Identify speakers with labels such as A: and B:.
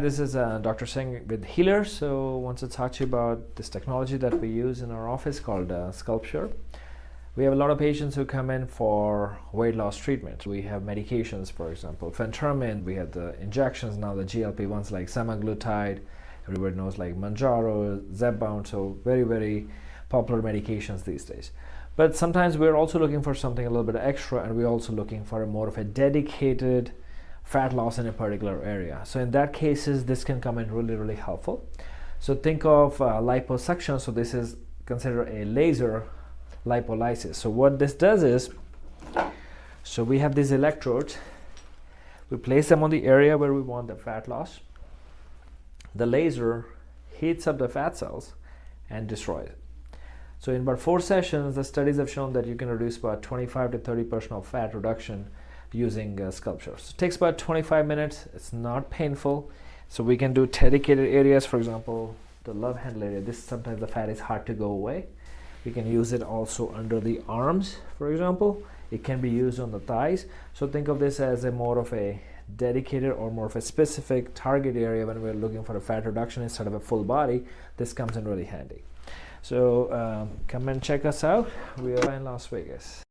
A: This is Dr. Singh with Healer. So I want to talk to you about this technology that we use in our office called SculpSure. We have a lot of patients who come in for weight loss treatment. We have medications, for example, phentermine. We have the injections now, the GLP-1s like semaglutide. Everybody knows like Manjaro, Zepbound. So very, very popular medications these days. But sometimes we're also looking for something a little bit extra, and we're also looking for more of a dedicated fat loss in a particular area. So in that cases, this can come in really, really helpful. So think of liposuction. So this is considered a laser lipolysis. So what this does is, so we have these electrodes. We place them on the area where we want the fat loss. The laser heats up the fat cells and destroys it. So in about 4 sessions, the studies have shown that you can reduce about 25 to 30% of fat reduction using SculpSure. So it takes about 25 minutes. It's not painful. So we can do dedicated areas, for example, the love handle area. This sometimes the fat is hard to go away. We can use it also under the arms, for example. It can be used on the thighs. So think of this as a more of a dedicated or more of a specific target area when we're looking for a fat reduction instead of a full body. This comes in really handy. So come and check us out. We are in Las Vegas.